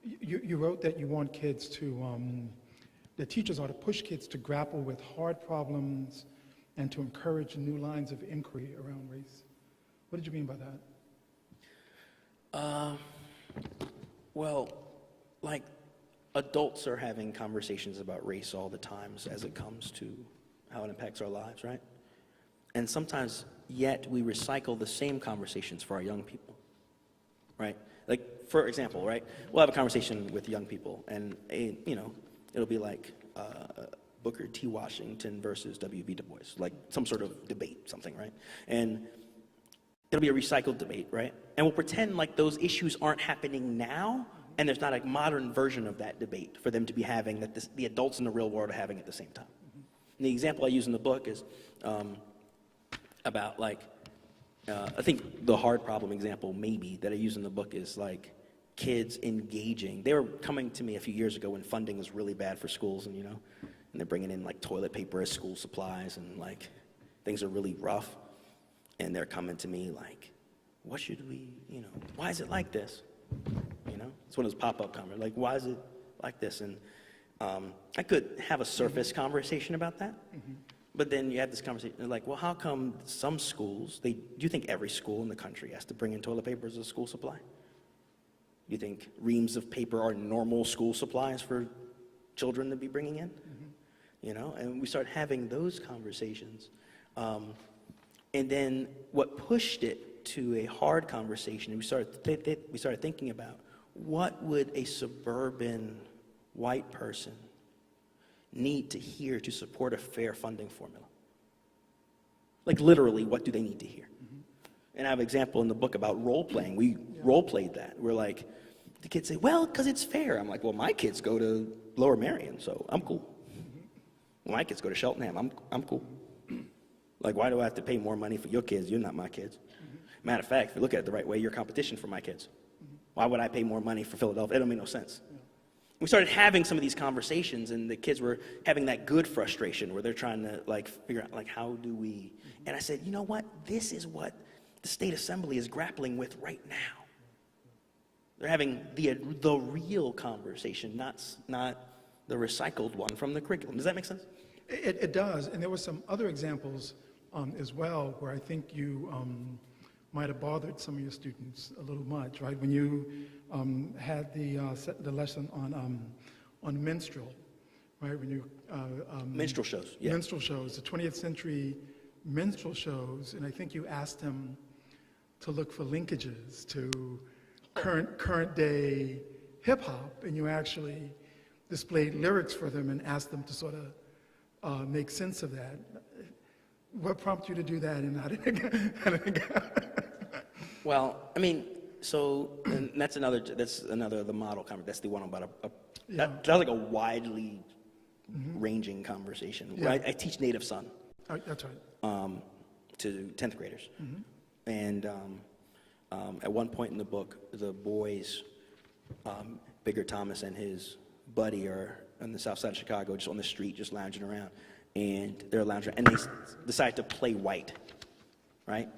You wrote that you want kids to, the teachers are to push kids to grapple with hard problems and to encourage new lines of inquiry around race. What did you mean by that? Well, like adults are having conversations about race all the time as it comes to how it impacts our lives, right? And sometimes, yet, we recycle the same conversations for our young people, right? Like, for example, right? We'll have a conversation with young people, and, it'll be like Booker T. Washington versus W.B. Du Bois, like some sort of debate, something, right? And it'll be a recycled debate, right? And we'll pretend like those issues aren't happening now, and there's not a modern version of that debate for them to be having, that the adults in the real world are having at the same time. And the example I use in the book is about like, I think the hard problem example maybe that I use in the book is like kids engaging. They were coming to me a few years ago when funding was really bad for schools, and and they're bringing in like toilet paper as school supplies, and like things are really rough. And they're coming to me like, what should we, why is it like this? It's one of those pop-up comments, like, why is it like this? And I could have a surface conversation about that, but then you have this conversation, like, well, how come some schools, do you think every school in the country has to bring in toilet paper as a school supply? Do you think reams of paper are normal school supplies for children to be bringing in? And we start having those conversations. And then what pushed it to a hard conversation, we started thinking about what would a suburban white person need to hear to support a fair funding formula? Like literally, what do they need to hear? And I have an example in the book about role-playing. We role-played that. We're like, the kids say, well, because it's fair. I'm like, well, my kids go to Lower Merion, so I'm cool. Well, my kids go to Cheltenham, I'm cool. Like, why do I have to pay more money for your kids? You're not my kids. Matter of fact, if you look at it the right way, you're competition for my kids. Why would I pay more money for Philadelphia? It don't make no sense. We started having some of these conversations, and the kids were having that good frustration where they're trying to like figure out like, how do we? And I said, you know what? This is what the state assembly is grappling with right now. They're having the real conversation, not the recycled one from the curriculum. Does that make sense? It does, and there were some other examples as well where I think you might have bothered some of your students a little much, right? When you had the lesson on minstrel, right? When you minstrel shows, yeah. Minstrel shows, the 20th century minstrel shows, and I think you asked them to look for linkages to current day hip hop, and you actually displayed lyrics for them and asked them to sort of make sense of that. What prompted you to do that, and how did it go? Well, I mean, so and that's another the model conversation. That's the one about that's like a widely ranging conversation. Yeah. I teach native son. That's right. To 10th graders, and at one point in the book, the boys, Bigger Thomas and his buddy are on the south side of Chicago, just on the street, just lounging around, and they're lounging, and they decide to play white, right?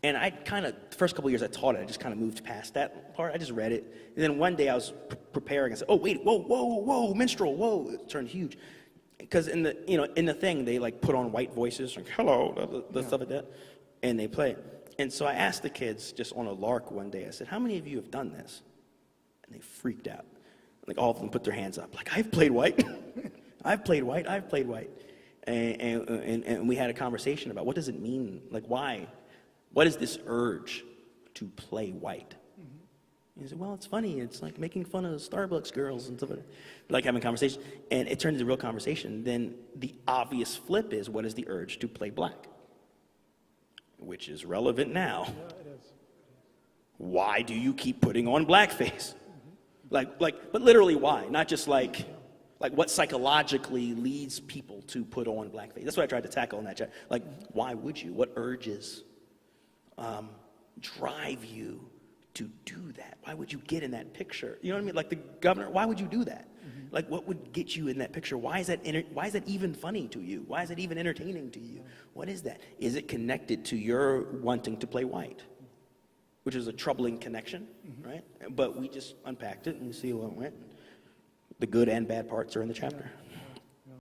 And I kind of, the first couple of years I taught it, I just kind of moved past that part. I just read it. And then one day I was preparing. I said, oh, wait, whoa, minstrel, whoa. It turned huge. Because in the thing, they like put on white voices, like, hello, stuff like that. And they play it. And so I asked the kids just on a lark one day, I said, how many of you have done this? And they freaked out. Like all of them put their hands up, like, I've played white. I've played white. And we had a conversation about what does it mean? Like, why? What is this urge to play white? He said, well, it's funny. It's like making fun of Starbucks girls and stuff like that. Like having a conversation. And it turned into a real conversation. Then the obvious flip is, what is the urge to play black? Which is relevant now. Yeah, it is. Why do you keep putting on blackface? But literally why? Not just like what psychologically leads people to put on blackface. That's what I tried to tackle in that chat. Like, why would you? What urges drive you to do that? Why would you get in that picture? You know what I mean? Like the governor, why would you do that? Like, what would get you in that picture? Why is that even funny to you? Why is it even entertaining to you? What is that? Is it connected to your wanting to play white? which is a troubling connection, right? But we just unpacked it and you see what went. The good and bad parts are in the chapter.